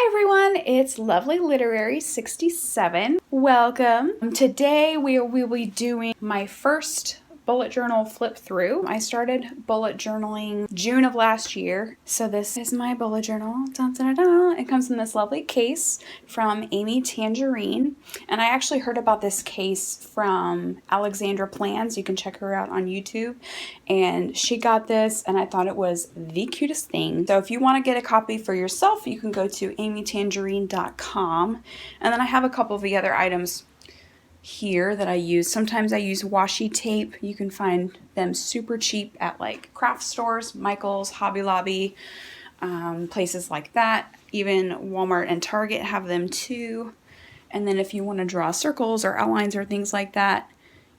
Hi everyone, it's Lovely Literary 67. Welcome. Today we will be doing my first bullet journal flip through. I started bullet journaling June of last year. So this is my bullet journal. Dun, dun, dun, dun. It comes in this lovely case from Amy Tangerine. And I actually heard about this case from Alexandra Plans. You can check her out on YouTube. And she got this and I thought it was the cutest thing. So if you want to get a copy for yourself, you can go to amytangerine.com. And then I have a couple of the other items here that I use. Sometimes I use washi tape. You can find them super cheap at like craft stores, Michael's, Hobby Lobby, places like that. Even Walmart and Target have them too. And then if you want to draw circles or outlines or things like that,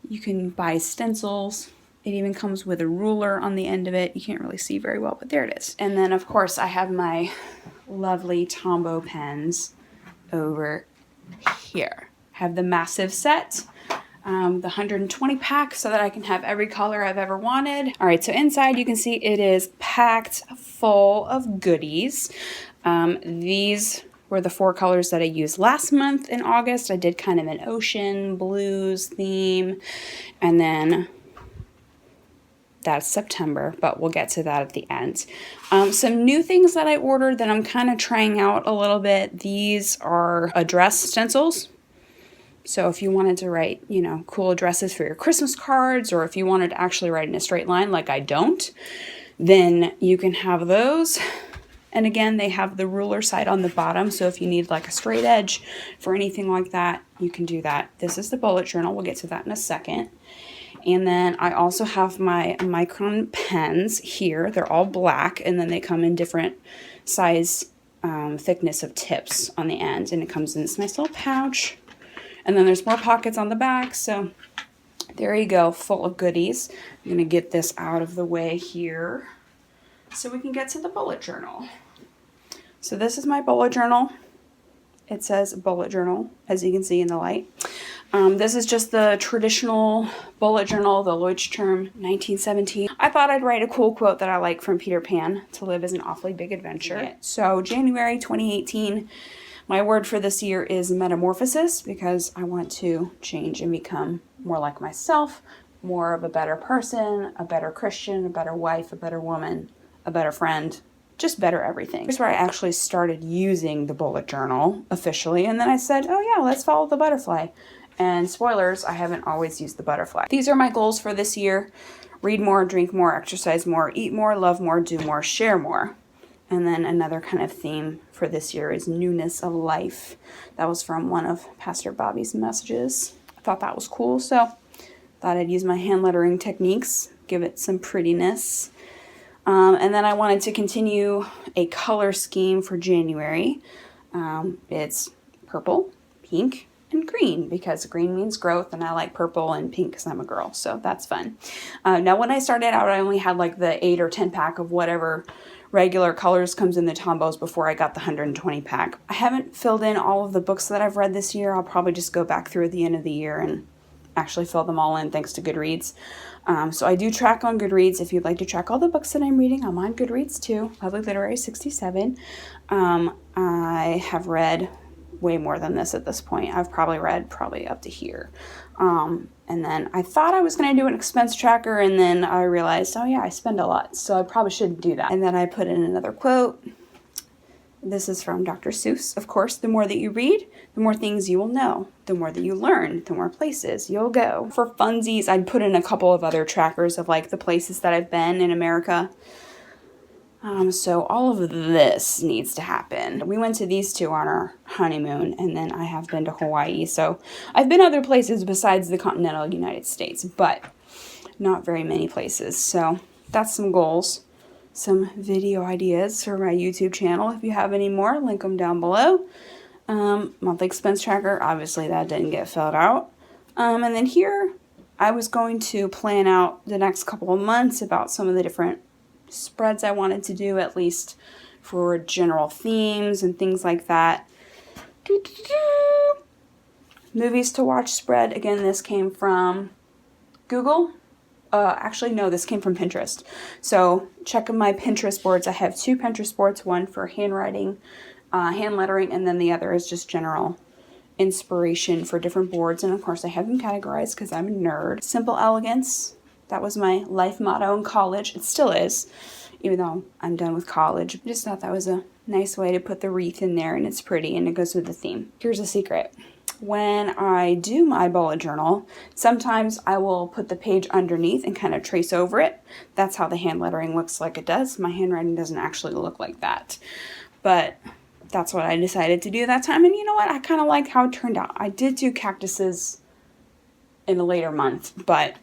you can buy stencils. It even comes with a ruler on the end of it. You can't really see very well, but there it is. And then of course I have my lovely Tombow pens over here. Have the massive set, the 120 pack, so that I can have every color I've ever wanted. All right, so inside you can see it is packed full of goodies. These were the 4 colors that I used last month in August. I did kind of an ocean blues theme, and then that's September, but we'll get to that at the end. Some new things that I ordered that I'm kind of trying out a little bit. These are address stencils. So if you wanted to write, cool addresses for your Christmas cards, or if you wanted to actually write in a straight line like I don't, then you can have those. And again, they have the ruler side on the bottom. So if you need like a straight edge for anything like that, you can do that. This is the bullet journal. We'll get to that in a second. And then I also have my Micron pens here. They're all black, and then they come in different size, thickness of tips on the end. And it comes in this nice little pouch. And then there's more pockets on the back, so there you go, full of goodies. I'm going to get this out of the way here so we can get to the bullet journal. So this is my bullet journal. It says bullet journal, as you can see in the light. This is just the traditional bullet journal, the Leuchtturm 1917. I thought I'd write a cool quote that I like from Peter Pan: "To live is an awfully big adventure." So January 2018. My word for this year is metamorphosis, because I want to change and become more like myself, more of a better person, a better Christian, a better wife, a better woman, a better friend, just better everything. Here's where I actually started using the bullet journal officially, and then I said, oh yeah, let's follow the butterfly. And spoilers, I haven't always used the butterfly. These are my goals for this year: read more, drink more, exercise more, eat more, love more, do more, share more. And then another kind of theme for this year is newness of life. That was from one of Pastor Bobby's messages. I thought that was cool, so thought I'd use my hand lettering techniques, give it some prettiness. And then I wanted to continue a color scheme for January. It's purple, pink, and green, because green means growth, and I like purple, and pink because I'm a girl, so that's fun. Now when I started out, I only had like the 8 or 10 pack of whatever regular colors comes in the Tombows before I got the 120 pack. I haven't filled in all of the books that I've read this year. I'll probably just go back through at the end of the year and actually fill them all in, thanks to Goodreads. So I do track on Goodreads. If you'd like to track all the books that I'm reading, I'm on Goodreads too. Lovely Literary 67. I have read way more than this at this point. I've probably read up to here. And then I thought I was going to do an expense tracker, and then I realized, oh yeah, I spend a lot, so I probably shouldn't do that. And then I put in another quote. This is from Dr. Seuss. Of course, the more that you read, the more things you will know. The more that you learn, the more places you'll go. For funsies, I'd put in a couple of other trackers of like the places that I've been in America. So all of this needs to happen. We went to these 2 on our honeymoon, and then I have been to Hawaii. So I've been other places besides the continental United States, but not very many places. So that's some goals, some video ideas for my YouTube channel. If you have any more, link them down below. Monthly expense tracker, obviously that didn't get filled out. And then here, I was going to plan out the next couple of months about some of the different spreads I wanted to do, at least for general themes and things like that. Movies to watch spread. Again, this came from Google. Actually, no, this came from Pinterest. So check my Pinterest boards. I have 2 Pinterest boards, one for handwriting hand lettering, and then the other is just general inspiration for different boards. And of course I have them categorized because I'm a nerd. Simple elegance, that was my life motto in college. It still is, even though I'm done with college. I just thought that was a nice way to put the wreath in there, and it's pretty and it goes with the theme. Here's a secret. When I do my bullet journal, sometimes I will put the page underneath and kind of trace over it. That's how the hand lettering looks like it does. My handwriting doesn't actually look like that, but that's what I decided to do that time. And you know what? I kind of like how it turned out. I did do cactuses in a later month, but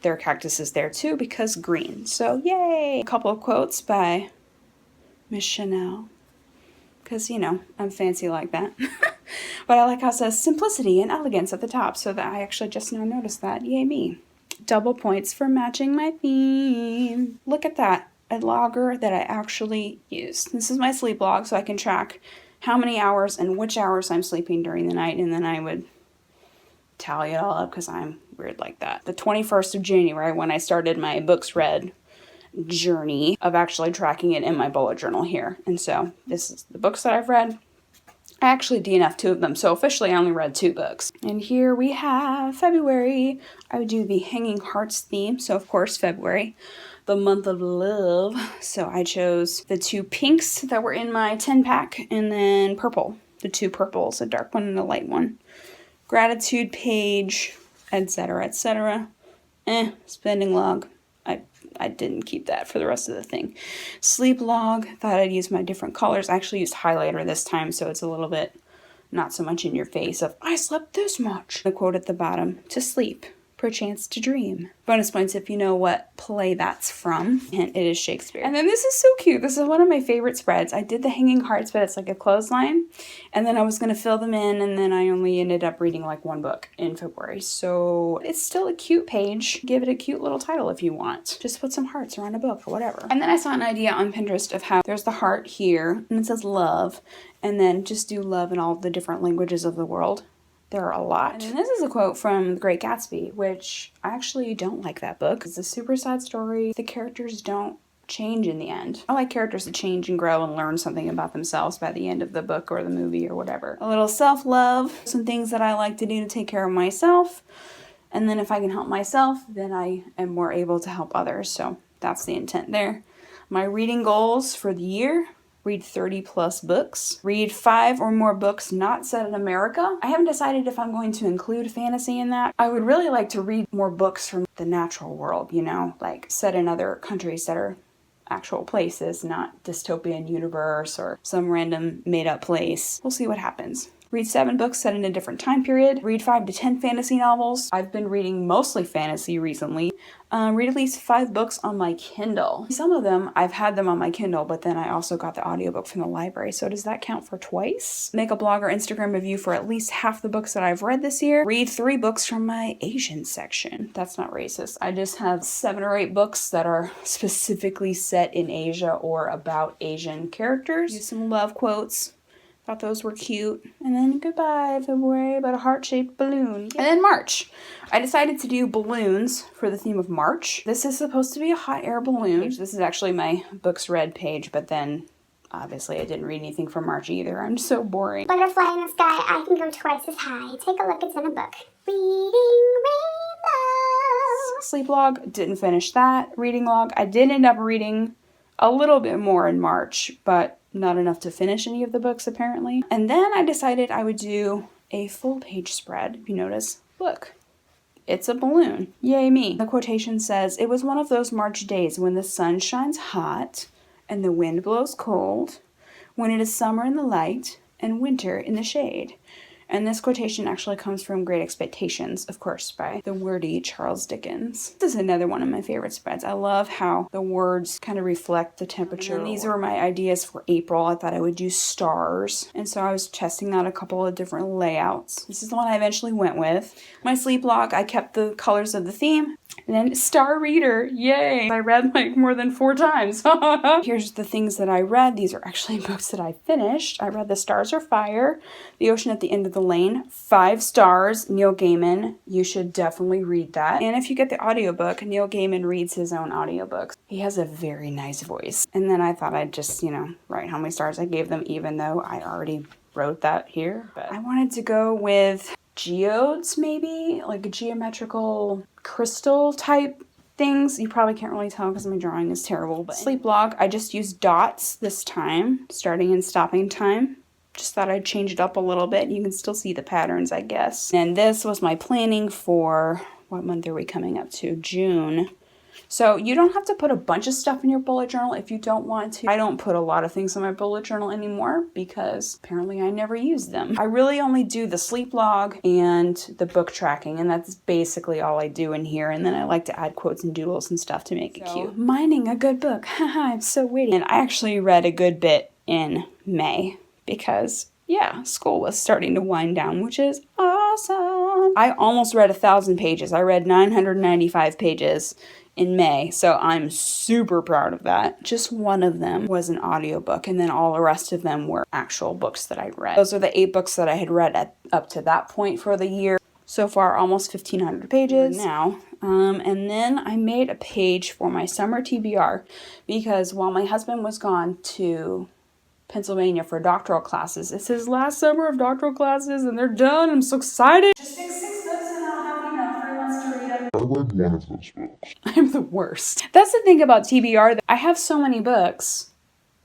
there are cactuses there too because green. So yay! A couple of quotes by Miss Chanel, because, you know, I'm fancy like that. But I like how it says simplicity and elegance at the top, so that I actually just now noticed that. Yay me. Double points for matching my theme. Look at that. A logger that I actually used. This is my sleep log, so I can track how many hours and which hours I'm sleeping during the night, and then I would tally it all up because I'm weird like that. The 21st of January, when I started my books read journey of actually tracking it in my bullet journal here. And so this is the books that I've read. I actually DNF'd 2 of them, so officially I only read 2 books. And here we have February. I would do the Hanging Hearts theme, so of course February, the month of love. So I chose the 2 pinks that were in my 10-pack, and then purple, the 2 purples, a dark one and a light one. Gratitude page, etc., etc. Spending log. I didn't keep that for the rest of the thing. Sleep log, thought I'd use my different colors. I actually used highlighter this time, so it's a little bit not so much in your face of, I slept this much. The quote at the bottom, to sleep, perchance to dream. Bonus points if you know what play that's from. And it is Shakespeare. And then this is so cute. This is one of my favorite spreads. I did the Hanging Hearts, but it's like a clothesline. And then I was going to fill them in, and then I only ended up reading like 1 book in February. So it's still a cute page. Give it a cute little title if you want. Just put some hearts around a book or whatever. And then I saw an idea on Pinterest of how there's the heart here, and it says love. And then just do love in all the different languages of the world. There are a lot. And this is a quote from The Great Gatsby, which I actually don't like that book. It's a super sad story. The characters don't change in the end. I like characters to change and grow and learn something about themselves by the end of the book or the movie or whatever. A little self-love, some things that I like to do to take care of myself. And then if I can help myself, then I am more able to help others. So that's the intent there. My reading goals for the year: read 30 plus books, read 5 or more books not set in America. I haven't decided if I'm going to include fantasy in that. I would really like to read more books from the natural world, you know, like set in other countries that are actual places, not dystopian universe or some random made up place. We'll see what happens. Read 7 books set in a different time period. Read 5 to 10 fantasy novels. I've been reading mostly fantasy recently. Read at least 5 books on my Kindle. Some of them, I've had them on my Kindle, but then I also got the audiobook from the library. So does that count for twice? Make a blog or Instagram review for at least half the books that I've read this year. Read 3 books from my Asian section. That's not racist. I just have 7 or 8 books that are specifically set in Asia or about Asian characters. Use some love quotes. Thought those were cute. And then goodbye, February, about a heart-shaped balloon. And then March. I decided to do balloons for the theme of March. This is supposed to be a hot air balloon. This is actually my books read page, but then obviously I didn't read anything for March either. I'm so boring. Butterfly in the sky, I can go twice as high. Take a look, it's in a book. Reading Rainbow. Sleep log, didn't finish that. Reading log, I did end up reading a little bit more in March, but not enough to finish any of the books apparently. And then I decided I would do a full page spread. If you notice, look, it's a balloon. Yay me. The quotation says, "It was one of those March days when the sun shines hot and the wind blows cold, when it is summer in the light and winter in the shade." And this quotation actually comes from Great Expectations, of course, by the wordy Charles Dickens. This is another one of my favorite spreads. I love how the words kind of reflect the temperature. And these were my ideas for April. I thought I would do stars. And so I was testing out a couple of different layouts. This is the one I eventually went with. My sleep log, I kept the colors of the theme. And then star reader, yay! I read like more than 4 times. Here's the things that I read. These are actually books that I finished. I read The Stars Are Fire, The Ocean at the End of the Lane, 5 stars, Neil Gaiman. You should definitely read that. And if you get the audiobook, Neil Gaiman reads his own audiobooks. He has a very nice voice. And then I thought I'd just, write how many stars I gave them, even though I already wrote that here. But I wanted to go with geodes, maybe, like a geometrical crystal type things. You probably can't really tell because my drawing is terrible. But sleep log, I just used dots this time, starting and stopping time. Just thought I'd change it up a little bit. You can still see the patterns, I guess. And this was my planning for, what month are we coming up to? June. So you don't have to put a bunch of stuff in your bullet journal if you don't want to. I don't put a lot of things in my bullet journal anymore because apparently I never use them. I really only do the sleep log and the book tracking, and that's basically all I do in here. And then I like to add quotes and doodles and stuff to make it cute. Mining a good book. Haha, I'm so witty. And I actually read a good bit in May because school was starting to wind down, which is awesome. I almost read 1,000 pages. I read 995 pages in May, so I'm super proud of that. Just one of them was an audiobook, and then all the rest of them were actual books that I read. Those are the 8 books that I had read up to that point for the year. So far, almost 1,500 pages now. And then I made a page for my summer TBR because while my husband was gone to Pennsylvania for doctoral classes, it's his last summer of doctoral classes, and they're done. I'm so excited. Just pick 6 books and I'll have, 3 months to read them. I read one of those books. I'm the worst. That's the thing about TBR. I have so many books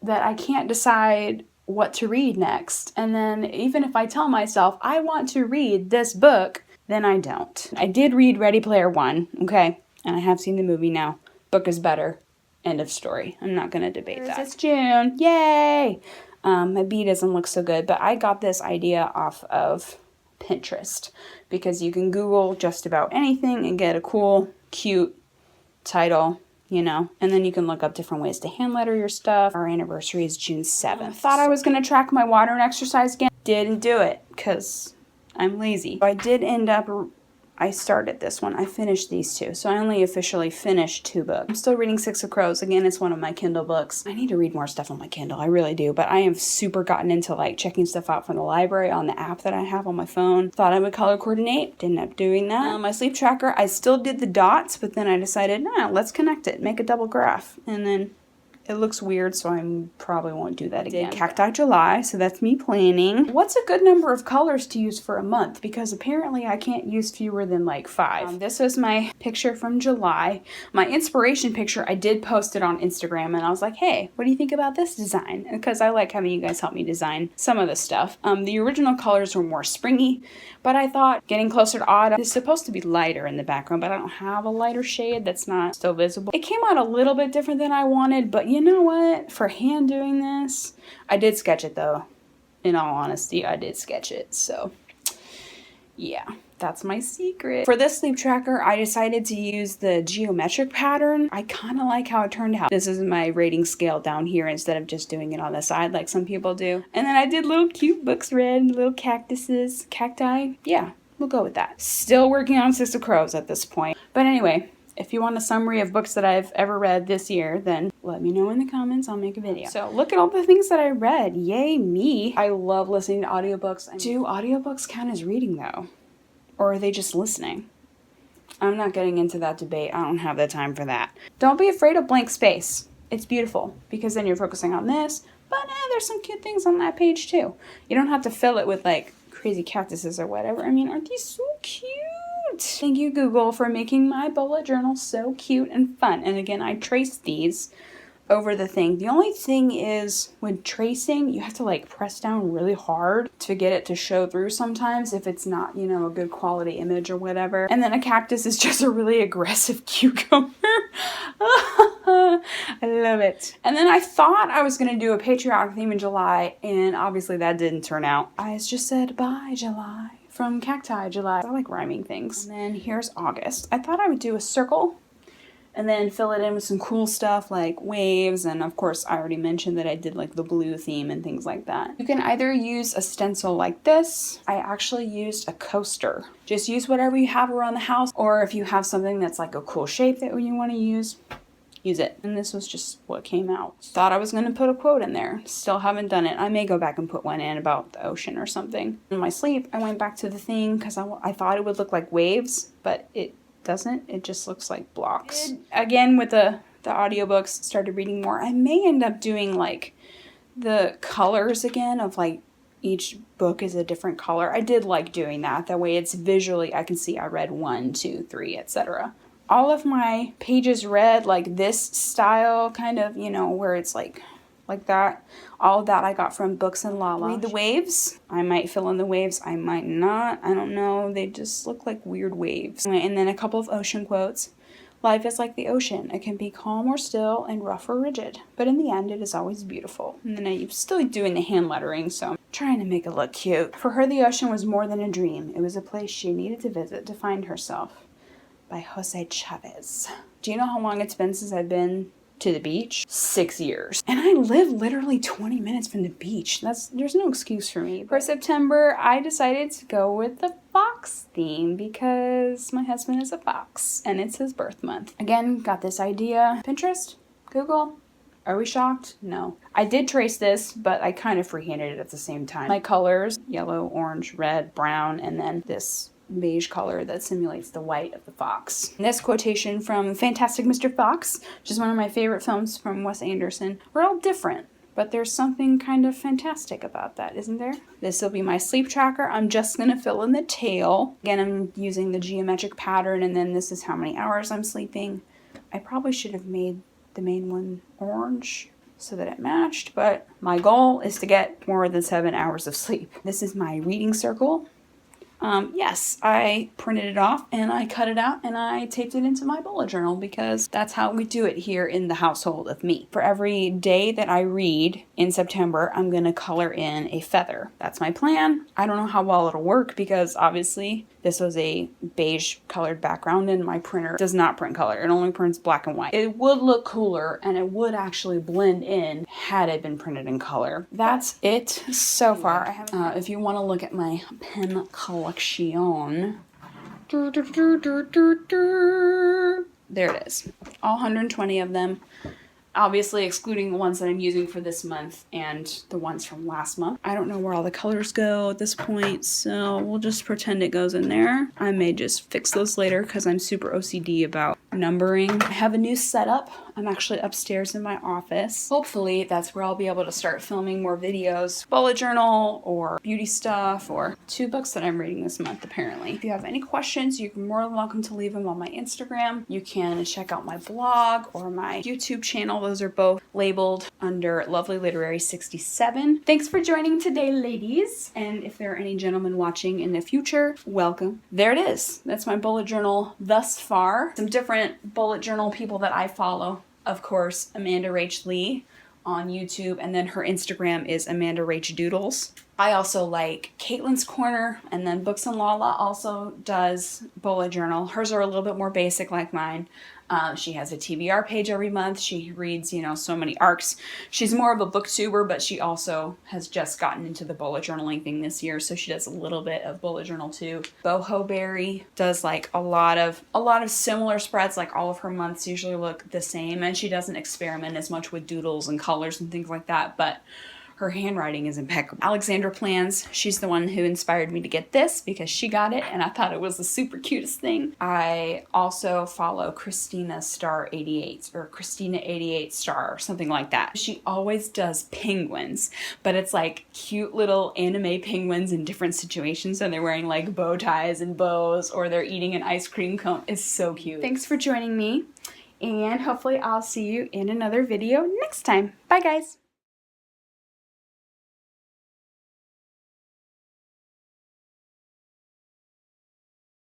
that I can't decide what to read next. And then even if I tell myself I want to read this book, then I don't. I did read Ready Player One, okay? And I have seen the movie now. Book is better. End of story. I'm not going to debate that. It's June. Yay! My bee doesn't look so good, but I got this idea off of Pinterest because you can Google just about anything and get a cool, cute title, and then you can look up different ways to hand letter your stuff. Our anniversary is June 7th. I thought I was going to track my water and exercise again. Didn't do it because I'm lazy. I did end up I started this one. I finished these 2. So I only officially finished 2 books. I'm still reading Six of Crows. Again, it's one of my Kindle books. I need to read more stuff on my Kindle. I really do. But I have super gotten into checking stuff out from the library on the app that I have on my phone. Thought I would color coordinate. Didn't end up doing that. My sleep tracker, I still did the dots, but then I decided, let's connect it. Make a double graph. And then it looks weird, so I probably won't do that again. Cacti July, so that's me planning. What's a good number of colors to use for a month? Because apparently I can't use fewer than 5. This was my picture from July. My inspiration picture, I did post it on Instagram, and I was like, hey, what do you think about this design? Because I like having you guys help me design some of the stuff. The original colors were more springy, but I thought getting closer to autumn is supposed to be lighter in the background, but I don't have a lighter shade that's not still visible. It came out a little bit different than I wanted, but you know what? For hand doing this, I did sketch it though. In all honesty, I did sketch it. So yeah, that's my secret. For this sleep tracker, I decided to use the geometric pattern. I kind of like how it turned out. This is my rating scale down here instead of just doing it on the side like some people do. And then I did little cute books read, little cactuses, cacti. Yeah, we'll go with that. Still working on Six of Crows at this point. But anyway, if you want a summary of books that I've ever read this year, then let me know in the comments. I'll make a video. So look at all the things that I read. Yay, me. I love listening to audiobooks. Do audiobooks count as reading though? Or are they just listening? I'm not getting into that debate. I don't have the time for that. Don't be afraid of blank space. It's beautiful because then you're focusing on this, but there's some cute things on that page too. You don't have to fill it with crazy cactuses or whatever. I mean, aren't these so cute? Thank you, Google, for making my bullet journal so cute and fun. And again, I traced these over the thing. The only thing is when tracing, you have to press down really hard to get it to show through sometimes if it's not, a good quality image or whatever. And then a cactus is just a really aggressive cucumber. I love it. And then I thought I was going to do a patriotic theme in July, and obviously that didn't turn out. I just said bye, July. From Cacti July. I like rhyming things. And then here's August. I thought I would do a circle and then fill it in with some cool stuff like waves, and of course I already mentioned that I did like the blue theme and things like that. You can either use a stencil like this. I actually used a coaster. Just use whatever you have around the house, or if you have something that's like a cool shape that you want to use it. And this was just what came out. Thought I was going to put a quote in there. Still haven't done it. I may go back and put one in about the ocean or something. In my sleep, I went back to the thing because I thought it would look like waves, but it doesn't. It just looks like blocks. Again, with the audiobooks, started reading more. I may end up doing like the colors again of like each book is a different color. I did like doing that. That way it's visually, I can see I read 1, 2, 3, etc. All of my pages read like this style, kind of, you know, where it's like that. All of that I got from Books and Lala. Read the waves. I might fill in the waves. I might not. I don't know. They just look like weird waves. And then a couple of ocean quotes. Life is like the ocean. It can be calm or still and rough or rigid, but in the end it is always beautiful. And then I'm still doing the hand lettering, so I'm trying to make it look cute. For her, the ocean was more than a dream. It was a place she needed to visit to find herself. By Jose Chavez. Do you know how long it's been since I've been to the beach? 6 years. And I live literally 20 minutes from the beach. There's no excuse for me. For September, I decided to go with the fox theme because my husband is a fox and it's his birth month. Again, got this idea. Pinterest? Google? Are we shocked? No. I did trace this, but I kind of freehanded it at the same time. My colors, yellow, orange, red, brown, and then this beige color that simulates the white of the fox. And this quotation from Fantastic Mr. Fox, which is one of my favorite films from Wes Anderson. We're all different, but there's something kind of fantastic about that, isn't there? This will be my sleep tracker. I'm just going to fill in the tail. Again, I'm using the geometric pattern, and then this is how many hours I'm sleeping. I probably should have made the main one orange so that it matched, but my goal is to get more than 7 hours of sleep. This is my reading circle. Yes, I printed it off and I cut it out and I taped it into my bullet journal because that's how we do it here in the household of me. For every day that I read in September, I'm going to color in a feather. That's my plan. I don't know how well it'll work because obviously this was a beige colored background and my printer does not print color. It only prints black and white. It would look cooler and it would actually blend in had it been printed in color. That's it so far. If you want to look at my pen collection, there it is. All 120 of them. Obviously excluding the ones that I'm using for this month and the ones from last month. I don't know where all the colors go at this point, so we'll just pretend it goes in there. I may just fix those later because I'm super OCD about numbering. I have a new setup. I'm actually upstairs in my office. Hopefully that's where I'll be able to start filming more videos, bullet journal or beauty stuff, or 2 books that I'm reading this month apparently. If you have any questions, you're more than welcome to leave them on my Instagram. You can check out my blog or my YouTube channel. Those are both labeled under Lovely Literary 67. Thanks for joining today, ladies. And if there are any gentlemen watching in the future, welcome. There it is. That's my bullet journal thus far. Some different bullet journal people that I follow. Of course, Amanda Rach Lee on YouTube, and then her Instagram is Amanda Rach Doodles. I also like Caitlin's Corner, and then Books and Lala also does bullet journal. Hers are a little bit more basic like mine. She has a TBR page every month. She reads, so many arcs. She's more of a booktuber, but she also has just gotten into the bullet journaling thing this year, so she does a little bit of bullet journal too. Boho Berry does like a lot of similar spreads. Like all of her months usually look the same, and she doesn't experiment as much with doodles and colors and things like that, but her handwriting is impeccable. Alexandra Plans, she's the one who inspired me to get this because she got it and I thought it was the super cutest thing. I also follow Christina Star 88 or Christina 88 Star or something like that. She always does penguins, but it's like cute little anime penguins in different situations, and they're wearing like bow ties and bows, or they're eating an ice cream cone. It's so cute. Thanks for joining me, and hopefully I'll see you in another video next time. Bye guys.